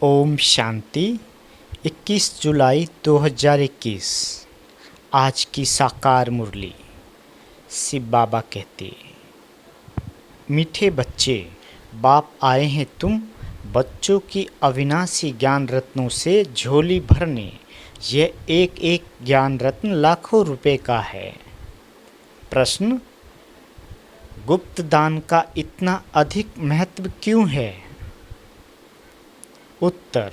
ओम शांति। 21 जुलाई 2021 आज की साकार मुरली। शिव बाबा कहते, मीठे बच्चे, बाप आए हैं तुम बच्चों की अविनाशी ज्ञान रत्नों से झोली भरने। यह एक एक ज्ञान रत्न लाखों रुपए का है। प्रश्न, गुप्त दान का इतना अधिक महत्व क्यों है? उत्तर,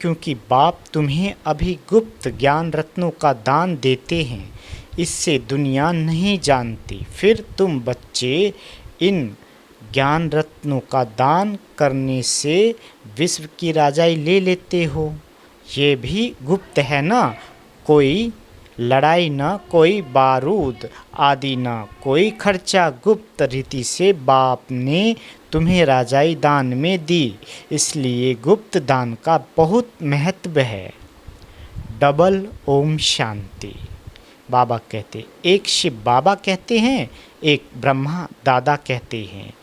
क्योंकि बाप तुम्हें अभी गुप्त ज्ञान रत्नों का दान देते हैं, इससे दुनिया नहीं जानती। फिर तुम बच्चे इन ज्ञान रत्नों का दान करने से विश्व की राजाई ले लेते हो। ये भी गुप्त है ना। कोई लड़ाई न कोई बारूद आदि न कोई खर्चा। गुप्त रीति से बाप ने तुम्हें राजाई दान में दी, इसलिए गुप्त दान का बहुत महत्व है। डबल ओम शांति। बाबा कहते, एक शिव बाबा कहते हैं, एक ब्रह्मा दादा कहते हैं।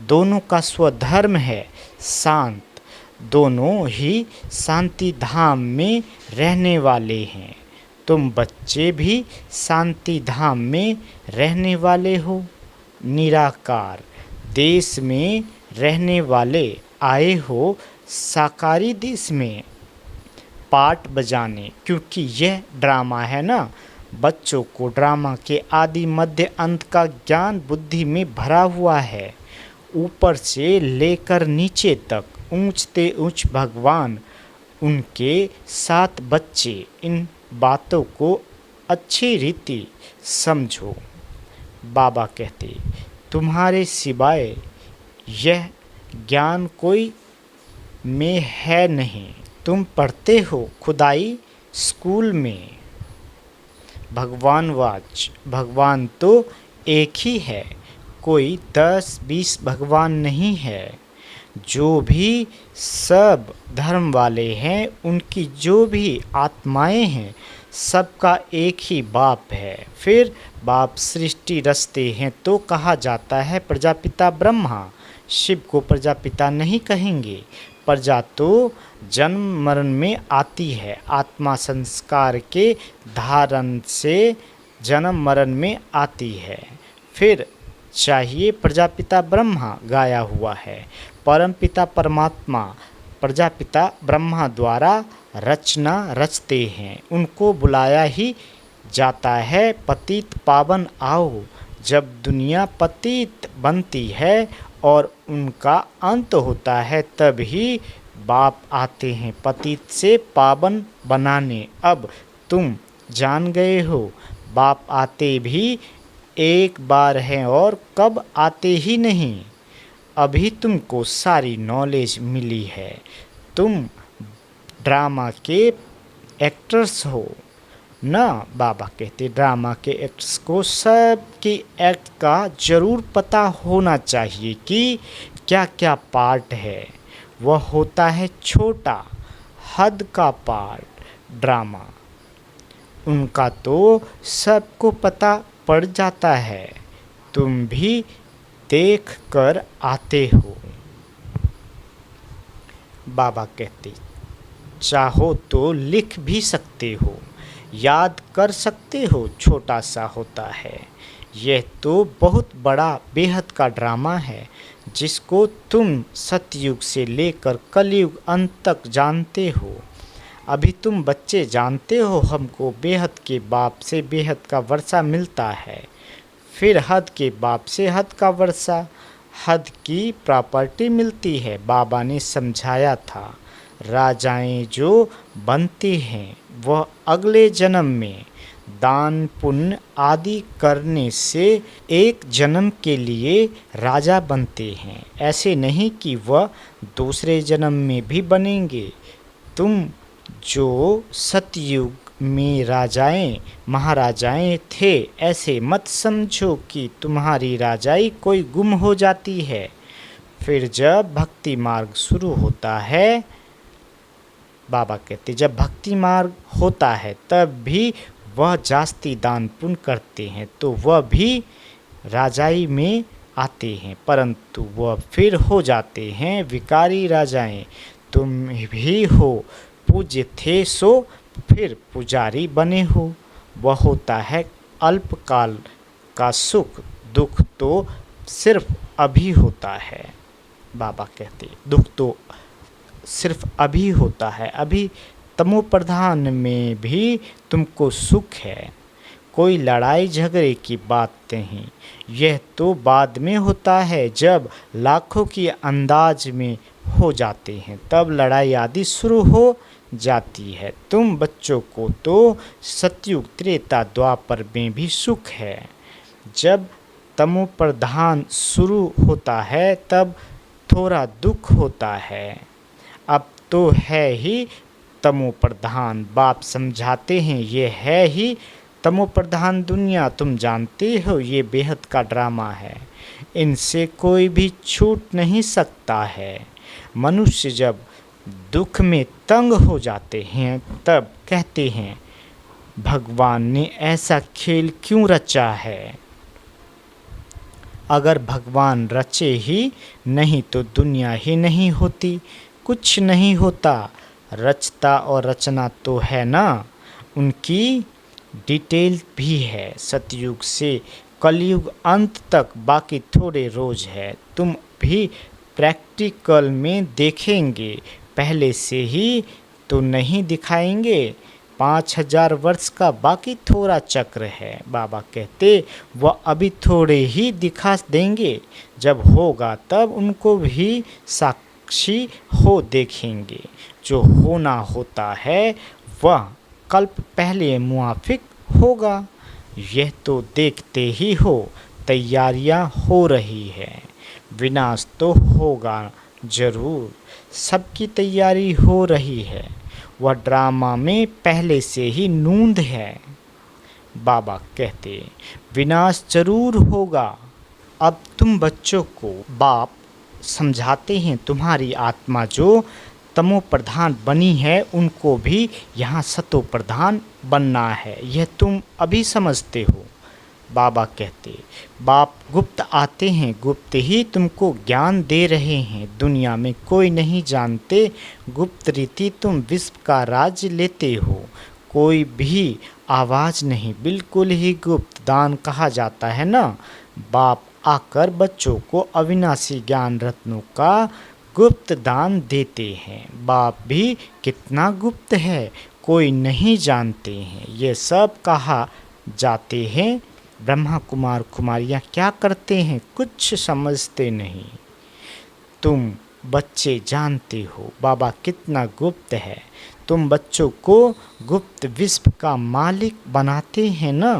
दोनों का स्वधर्म है शांत। दोनों ही शांति धाम में रहने वाले हैं। तुम बच्चे भी शांति धाम में रहने वाले हो। निराकार देश में रहने वाले आए हो साकारी देश में पाठ बजाने, क्योंकि यह ड्रामा है ना। बच्चों को ड्रामा के आदि मध्य अंत का ज्ञान बुद्धि में भरा हुआ है। ऊपर से लेकर नीचे तक ऊंचते ऊंच भगवान, उनके साथ बच्चे। इन बातों को अच्छी रीति समझो। बाबा कहते, तुम्हारे सिवाय यह ज्ञान कोई में है नहीं। तुम पढ़ते हो खुदाई स्कूल में। भगवान वाच, भगवान तो एक ही है, कोई 10-20 भगवान नहीं है। जो भी सब धर्म वाले हैं, उनकी जो भी आत्माएं हैं, सबका एक ही बाप है। फिर बाप सृष्टि रचते हैं तो कहा जाता है प्रजापिता ब्रह्मा। शिव को प्रजापिता नहीं कहेंगे। प्रजा तो जन्म मरण में आती है। आत्मा संस्कार के धारण से जन्म मरण में आती है। फिर चाहिए प्रजापिता ब्रह्मा गाया हुआ है। परमपिता परमात्मा प्रजापिता ब्रह्मा द्वारा रचना रचते हैं, उनको बुलाया ही जाता है। पतित पावन आओ। जब दुनिया पतित बनती है और उनका अंत होता है, तब ही बाप आते हैं पतित से पावन बनाने। अब तुम जान गए हो, बाप आते भी एक बार हैं और कब आते ही नहीं। अभी तुमको सारी नॉलेज मिली है। तुम ड्रामा के एक्टर्स हो ना। बाबा कहते, ड्रामा के एक्टर्स को सबके एक्ट का ज़रूर पता होना चाहिए कि क्या क्या पार्ट है। वह होता है छोटा हद का पार्ट ड्रामा। उनका तो सबको पता पड़ जाता है। तुम भी देख कर आते हो। बाबा कहते, चाहो तो लिख भी सकते हो, याद कर सकते हो, छोटा सा होता है। यह तो बहुत बड़ा बेहद का ड्रामा है, जिसको तुम सतयुग से लेकर कलयुग अंत तक जानते हो। अभी तुम बच्चे जानते हो, हमको बेहद के बाप से बेहद का वर्षा मिलता है। फिर हद के बाप से हद का वर्षा, हद की प्रॉपर्टी मिलती है। बाबा ने समझाया था, राजाएं जो बनते हैं वह अगले जन्म में दान पुण्य आदि करने से एक जन्म के लिए राजा बनते हैं। ऐसे नहीं कि वह दूसरे जन्म में भी बनेंगे। तुम जो सतयुग में राजाएं महाराजाएं थे, ऐसे मत समझो कि तुम्हारी राजाई कोई गुम हो जाती है। फिर जब भक्ति मार्ग शुरू होता है, बाबा कहते, जब भक्ति मार्ग होता है तब भी वह जास्ती दान पुण्य करते हैं, तो वह भी राजाई में आते हैं, परंतु वह फिर हो जाते हैं विकारी राजाएं। तुम भी हो, पूज्य थे सो फिर पुजारी बने हो। वह होता है अल्पकाल का सुख, दुख तो सिर्फ अभी होता है। बाबा कहते दुख तो सिर्फ अभी होता है, अभी तमो प्रधान में भी तुमको सुख है। कोई लड़ाई झगड़े की बात नहीं, यह तो बाद में होता है, जब लाखों की अंदाज में हो जाते हैं तब लड़ाई आदि शुरू हो जाती है। तुम बच्चों को तो सतयुग त्रेता द्वापर में भी सुख है। जब तमो प्रधान शुरू होता है तब थोड़ा दुख होता है। अब तो है ही तमो प्रधान, बाप समझाते हैं, ये है ही तमो प्रधान दुनिया। तुम जानते हो ये बेहद का ड्रामा है, इनसे कोई भी छूट नहीं सकता है। मनुष्य जब दुख में तंग हो जाते हैं तब कहते हैं भगवान ने ऐसा खेल क्यों रचा है। अगर भगवान रचे ही नहीं तो दुनिया ही नहीं होती, कुछ नहीं होता। रचता और रचना तो है ना, उनकी डिटेल भी है। सतयुग से कलयुग अंत तक बाकी थोड़े रोज है। तुम भी प्रैक्टिकल में देखेंगे, पहले से ही तो नहीं दिखाएंगे। 5000 वर्ष का बाकी थोड़ा चक्र है। बाबा कहते वह अभी थोड़े ही दिखा देंगे, जब होगा तब उनको भी साक्षी हो देखेंगे। जो होना होता है वह कल्प पहले मुआफिक होगा। यह तो देखते ही हो तैयारियां हो रही है। विनाश तो होगा जरूर, सबकी तैयारी हो रही है। वह ड्रामा में पहले से ही नूंद है। बाबा कहते विनाश जरूर होगा। अब तुम बच्चों को बाप समझाते हैं, तुम्हारी आत्मा जो तमो प्रधान बनी है उनको भी यहाँ सतो प्रधान बनना है, यह तुम अभी समझते हो। बाबा कहते बाप गुप्त आते हैं, गुप्त ही तुमको ज्ञान दे रहे हैं। दुनिया में कोई नहीं जानते, गुप्त रीति तुम विश्व का राज लेते हो। कोई भी आवाज़ नहीं, बिल्कुल ही गुप्त दान कहा जाता है ना। बाप आकर बच्चों को अविनाशी ज्ञान रत्नों का गुप्त दान देते हैं। बाप भी कितना गुप्त है, कोई नहीं जानते हैं। ये सब कहा जाते हैं। ब्रह्मा कुमार कुमारियाँ क्या करते हैं, कुछ समझते नहीं। तुम बच्चे जानते हो बाबा कितना गुप्त है। तुम बच्चों को गुप्त विश्व का मालिक बनाते हैं ना।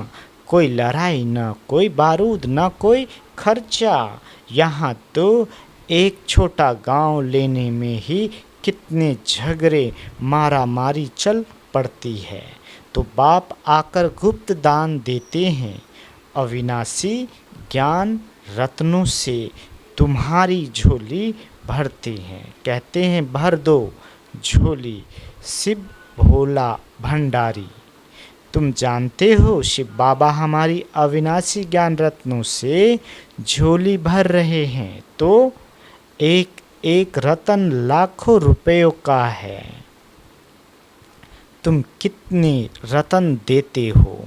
कोई लड़ाई न कोई बारूद न कोई खर्चा। यहाँ तो एक छोटा गांव लेने में ही कितने झगड़े मारा मारी चल पड़ती है। तो बाप आकर गुप्त दान देते हैं, अविनाशी ज्ञान रत्नों से तुम्हारी झोली भरते हैं। कहते हैं भर दो झोली शिव भोला भंडारी। तुम जानते हो शिव बाबा हमारी अविनाशी ज्ञान रत्नों से झोली भर रहे हैं। तो एक एक रतन लाखों रुपयों का है। तुम कितने रतन देते हो।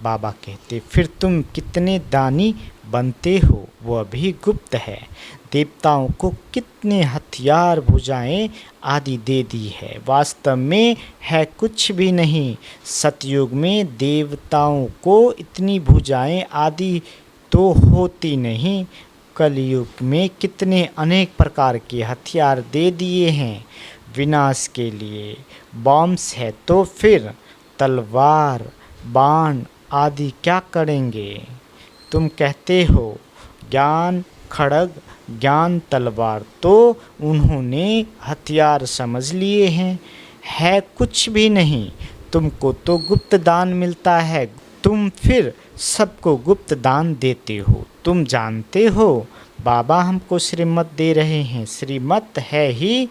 बाबा कहते फिर तुम कितने दानी बनते हो, वह भी गुप्त है। देवताओं को कितने हथियार भुजाएं आदि दे दी है, वास्तव में है कुछ भी नहीं। सतयुग में देवताओं को इतनी भुजाएं आदि तो होती नहीं। कलयुग में कितने अनेक प्रकार के हथियार दे दिए हैं विनाश के लिए। बॉम्ब्स है तो फिर तलवार बाण आदि क्या करेंगे। तुम कहते हो ज्ञान खड़ग ज्ञान तलवार, तो उन्होंने हथियार समझ लिए हैं। है कुछ भी नहीं, तुमको तो गुप्त दान मिलता है। तुम फिर सबको गुप्त दान देते हो। तुम जानते हो बाबा हमको श्रीमत दे रहे हैं, श्रीमत है ही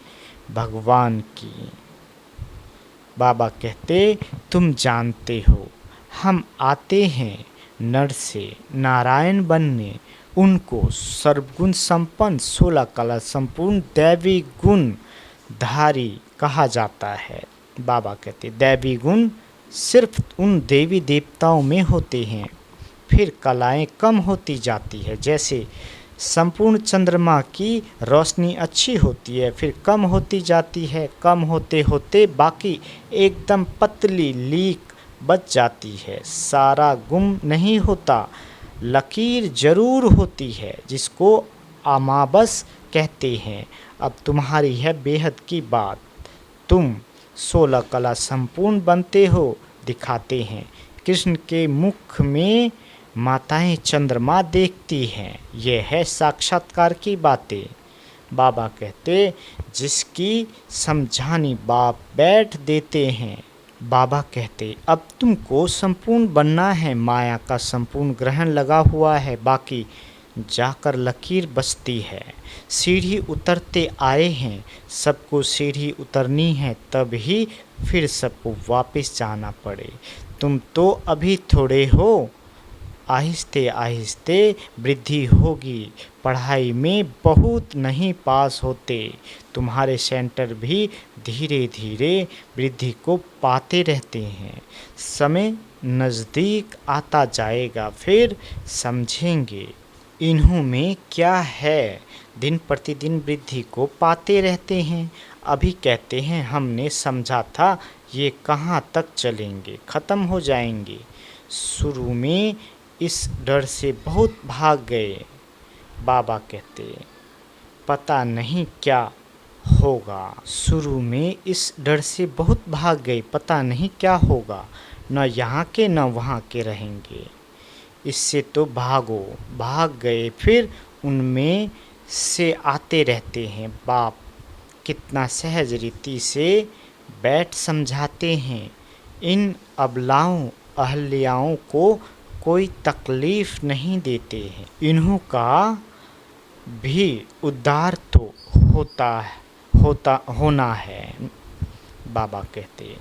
भगवान की। बाबा कहते तुम जानते हो हम आते हैं नर से नारायण बनने। उनको सर्वगुण संपन्न 16 कला संपूर्ण दैवी गुण धारी कहा जाता है। बाबा कहते दैवी गुण सिर्फ उन देवी देवताओं में होते हैं। फिर कलाएं कम होती जाती है, जैसे संपूर्ण चंद्रमा की रोशनी अच्छी होती है, फिर कम होती जाती है, कम होते होते बाकी एकदम पतली लीक बच जाती है। सारा गुम नहीं होता, लकीर जरूर होती है, जिसको अमाबस कहते हैं। अब तुम्हारी है बेहद की बात, तुम 16 कला संपूर्ण बनते हो, दिखाते हैं। कृष्ण के मुख में माताएं चंद्रमा देखती हैं। यह है साक्षात्कार की बातें। बाबा कहते जिसकी समझानी बाप बैठ देते हैं। बाबा कहते अब तुमको संपूर्ण बनना है, माया का संपूर्ण ग्रहण लगा हुआ है, बाकी जाकर लकीर बचती है। सीढ़ी उतरते आए हैं, सबको सीढ़ी उतरनी है, तब ही फिर सबको वापस जाना पड़े। तुम तो अभी थोड़े हो, आहिस्ते आहिस्ते वृद्धि होगी। पढ़ाई में बहुत नहीं पास होते, तुम्हारे सेंटर भी धीरे धीरे वृद्धि को पाते रहते हैं। समय नज़दीक आता जाएगा, फिर समझेंगे इन्हों में क्या है। दिन प्रतिदिन वृद्धि को पाते रहते हैं। अभी कहते हैं हमने समझा था ये कहाँ तक चलेंगे, ख़त्म हो जाएंगे। शुरू में इस डर से बहुत भाग गए। बाबा कहते पता नहीं क्या होगा। शुरू में इस डर से बहुत भाग गए, पता नहीं क्या होगा, न यहाँ के न वहाँ के रहेंगे। इससे तो भागो, भाग गए, फिर उनमें से आते रहते हैं। बाप कितना सहज रीति से बैठ समझाते हैं। इन अबलाओं अहल्याओं को कोई तकलीफ नहीं देते हैं। इन्हों का भी उद्धार तो होना है। बाबा कहते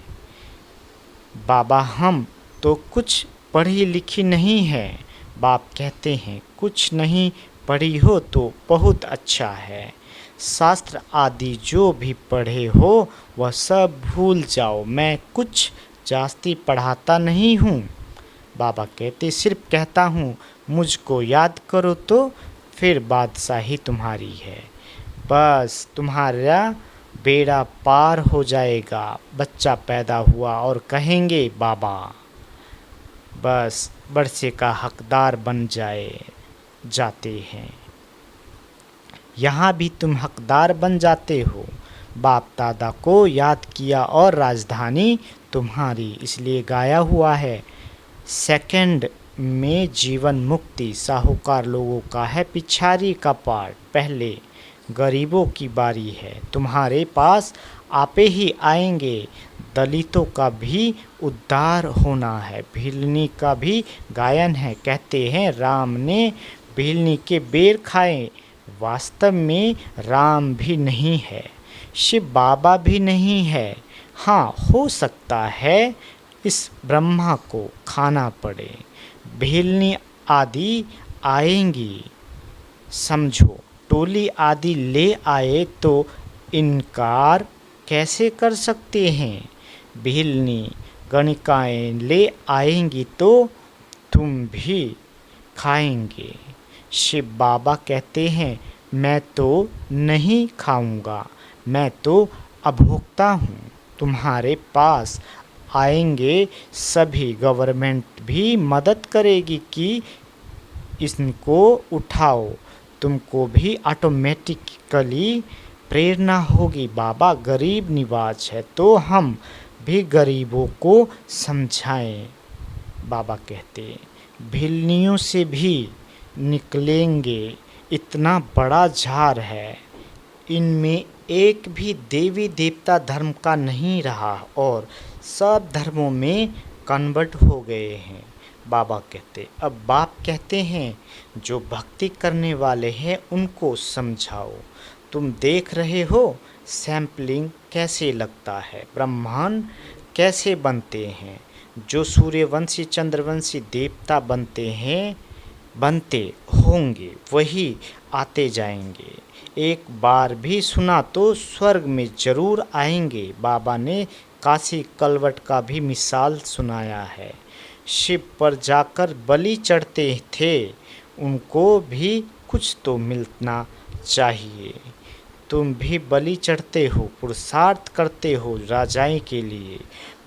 बाबा हम तो कुछ पढ़ी लिखी नहीं है। बाप कहते हैं कुछ नहीं पढ़ी हो तो बहुत अच्छा है। शास्त्र आदि जो भी पढ़े हो वह सब भूल जाओ, मैं कुछ जास्ती पढ़ाता नहीं हूँ। बाबा कहते सिर्फ कहता हूँ मुझको याद करो तो फिर बादशाही तुम्हारी है। बस तुम्हारा बेड़ा पार हो जाएगा। बच्चा पैदा हुआ और कहेंगे बाबा, बस वर्षे का हकदार बन जाते हैं। यहाँ भी तुम हकदार बन जाते हो। बाप दादा को याद किया और राजधानी तुम्हारी, इसलिए गाया हुआ है सेकंड में जीवन मुक्ति। साहूकार लोगों का है पिछारी का पार्ट, पहले गरीबों की बारी है। तुम्हारे पास आपे ही आएंगे। दलितों का भी उद्धार होना है। भिलनी का भी गायन है। कहते हैं राम ने भिलनी के बेर खाए। वास्तव में राम भी नहीं है, शिव बाबा भी नहीं है। हाँ, हो सकता है इस ब्रह्मा को खाना पड़े। भिलनी आदि आएंगी, समझो। टोली आदि ले आए तो इनकार कैसे कर सकते हैं। भिलनी गणिकाएँ ले आएंगी तो तुम भी खाएंगे। शिव बाबा कहते हैं मैं तो नहीं खाऊंगा, मैं तो अभोक्ता हूँ। तुम्हारे पास आएंगे सभी, गवर्नमेंट भी मदद करेगी कि इनको उठाओ। तुमको भी ऑटोमेटिकली प्रेरणा होगी। बाबा गरीब निवाज है तो हम भी गरीबों को समझाएं। बाबा कहते भिलनियों से भी निकलेंगे, इतना बड़ा झार है। इनमें एक भी देवी देवता धर्म का नहीं रहा और सब धर्मों में कन्वर्ट हो गए हैं। बाबा कहते अब बाप कहते हैं जो भक्ति करने वाले हैं उनको समझाओ। तुम देख रहे हो सैम्पलिंग कैसे लगता है, ब्रह्मांड कैसे बनते हैं। जो सूर्यवंशी चंद्रवंशी देवता बनते होंगे वही आते जाएंगे। एक बार भी सुना तो स्वर्ग में जरूर आएंगे। बाबा ने काशी कलवट का भी मिसाल सुनाया है। शिव पर जाकर बलि चढ़ते थे, उनको भी कुछ तो मिलना चाहिए। तुम भी बलि चढ़ते हो, पुरुषार्थ करते हो राजाई के लिए।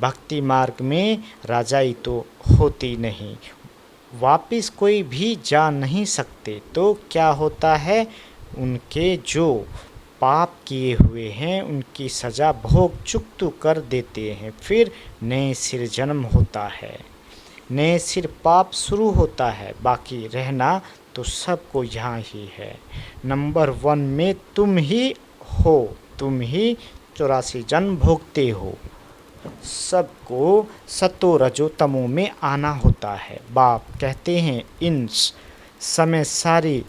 भक्ति मार्ग में राजाई तो होती नहीं, वापिस कोई भी जा नहीं सकते। तो क्या होता है, उनके जो पाप किए हुए हैं उनकी सज़ा भोग चुकतू कर देते हैं, फिर नए सिर जन्म होता है, नए सिर पाप शुरू होता है। बाकी रहना तो सबको यहाँ ही है। नंबर 1 में तुम ही हो, तुम ही 84 जन्म भोगते हो। सबको सतो रजो तमो में आना होता है। बाप कहते हैं इन समय सारी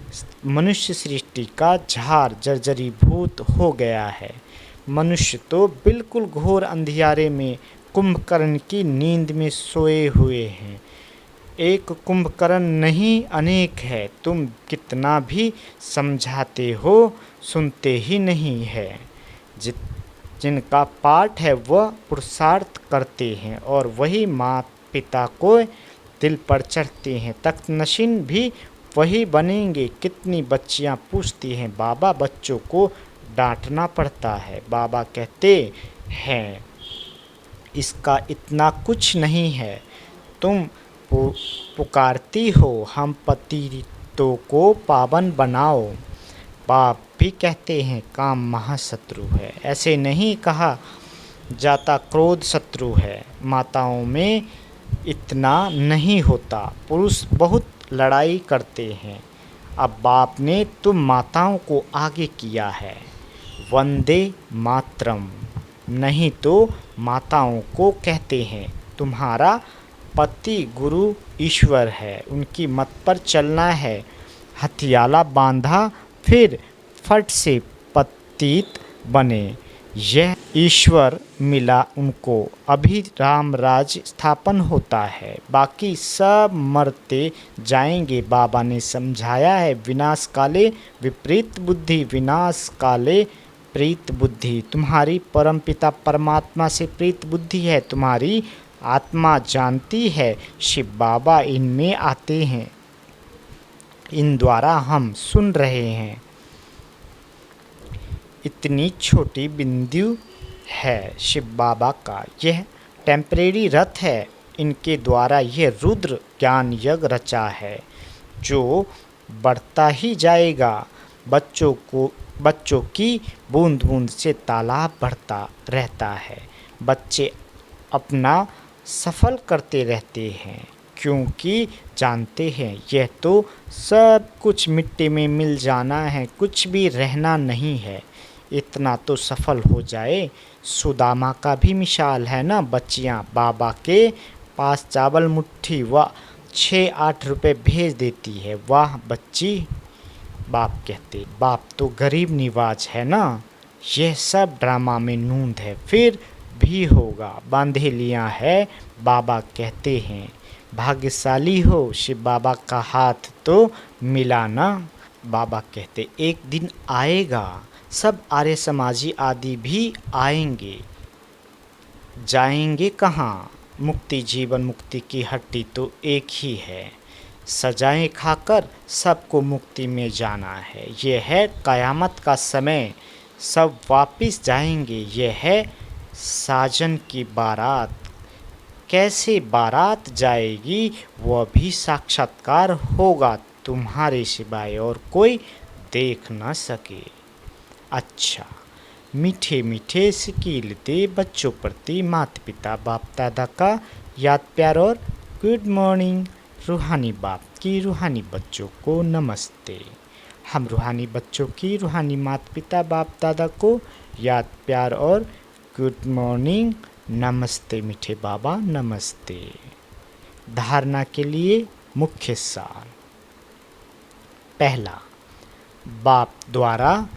मनुष्य सृष्टि का झार जर्जरीभूत हो गया है। मनुष्य तो बिल्कुल घोर अंधियारे में कुंभकर्ण की नींद में सोए हुए हैं। एक कुंभकर्ण नहीं अनेक है, तुम कितना भी समझाते हो सुनते ही नहीं है। जिनका पाठ है वह पुरुषार्थ करते हैं और वही माता पिता को दिल पर चढ़ते हैं। तख्त नशीन भी वही बनेंगे। कितनी बच्चियां पूछती हैं बाबा, बच्चों को डांटना पड़ता है। बाबा कहते हैं इसका इतना कुछ नहीं है, तुम पुकारती हो हम पतितों को पावन बनाओ। बाप भी कहते हैं काम महाशत्रु है, ऐसे नहीं कहा जाता क्रोध शत्रु है। माताओं में इतना नहीं होता, पुरुष बहुत लड़ाई करते हैं। अब बाप ने तुम माताओं को आगे किया है। वंदे मातरम, नहीं तो माताओं को कहते हैं तुम्हारा पति गुरु ईश्वर है, उनकी मत पर चलना है। हथियाला बांधा फिर फट से पतित बने, यह ईश्वर मिला उनको, अभी राम राज स्थापन होता है, बाकी सब मरते जाएंगे। बाबा ने समझाया है विनाश काले विपरीत बुद्धि, विनाश काले प्रीत बुद्धि। तुम्हारी परमपिता परमात्मा से प्रीत बुद्धि है, तुम्हारी आत्मा जानती है। शिव बाबा इनमें आते हैं, इन द्वारा हम सुन रहे हैं। इतनी छोटी बिंदु है शिव बाबा का, यह टेम्परेरी रथ है। इनके द्वारा यह रुद्र ज्ञान यज्ञ रचा है जो बढ़ता ही जाएगा। बच्चों की बूंद बूंद से तालाब बढ़ता रहता है। बच्चे अपना सफल करते रहते हैं क्योंकि जानते हैं यह तो सब कुछ मिट्टी में मिल जाना है, कुछ भी रहना नहीं है। इतना तो सफल हो जाए। सुदामा का भी मिसाल है ना, बच्चियां बाबा के पास चावल मुट्ठी व 6-8 रुपए भेज देती है। वाह बच्ची, बाप कहते बाप तो गरीब निवाज है ना। यह सब ड्रामा में नूंद है, फिर भी होगा, बांधे लिया है। बाबा कहते हैं भाग्यशाली हो, शिव बाबा का हाथ तो मिला ना। बाबा कहते एक दिन आएगा, सब आर्य समाजी आदि भी आएंगे। जाएंगे कहाँ, मुक्ति जीवन मुक्ति की हट्टी तो एक ही है। सजाएं खाकर सबको मुक्ति में जाना है। यह है कयामत का समय, सब वापिस जाएंगे। यह है साजन की बारात, कैसे बारात जाएगी वह भी साक्षात्कार होगा, तुम्हारे सिवाय और कोई देख न सके। अच्छा, मीठे मीठे सिकील दे बच्चों प्रति माता पिता बाप दादा का याद प्यार और गुड मॉर्निंग। रूहानी बाप की रूहानी बच्चों को नमस्ते। हम रूहानी बच्चों की रूहानी माता पिता बाप दादा को याद प्यार और गुड मॉर्निंग, नमस्ते मीठे बाबा नमस्ते। धारणा के लिए मुख्य सार। पहला, बाप द्वारा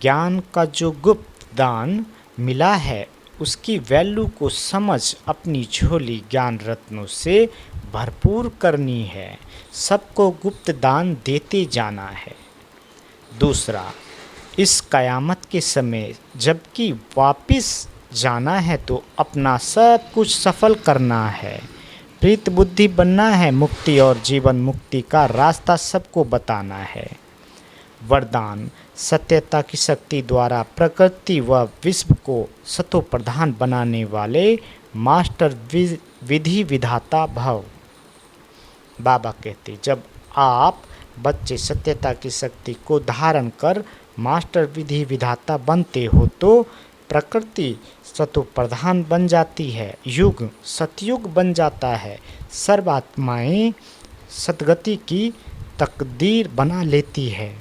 ज्ञान का जो गुप्त दान मिला है उसकी वैल्यू को समझ अपनी झोली ज्ञान रत्नों से भरपूर करनी है। सबको गुप्त दान देते जाना है। दूसरा, इस कयामत के समय जबकि वापिस जाना है तो अपना सब कुछ सफल करना है, प्रीत बुद्धि बनना है, मुक्ति और जीवन मुक्ति का रास्ता सबको बताना है। वरदान सत्यता की शक्ति द्वारा प्रकृति व विश्व को सतो प्रधान बनाने वाले मास्टर विधि विधाता भव। बाबा कहते जब आप बच्चे सत्यता की शक्ति को धारण कर मास्टर विधि विधाता बनते हो तो प्रकृति सतो प्रधान बन जाती है, युग सतयुग बन जाता है, सर्वात्माएं सदगति की तकदीर बना लेती है।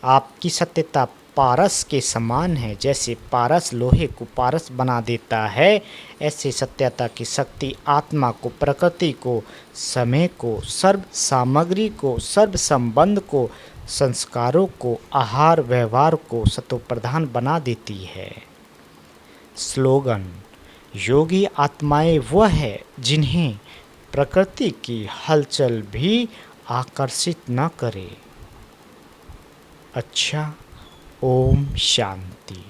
आपकी सत्यता पारस के समान है, जैसे पारस लोहे को पारस बना देता है, ऐसे सत्यता की शक्ति आत्मा को, प्रकृति को, समय को, सर्व सामग्री को, सर्व संबंध को, संस्कारों को, आहार व्यवहार को सतो प्रधान बना देती है। स्लोगन योगी आत्माएं वह है जिन्हें प्रकृति की हलचल भी आकर्षित न करे। अच्छा, ओम शांति।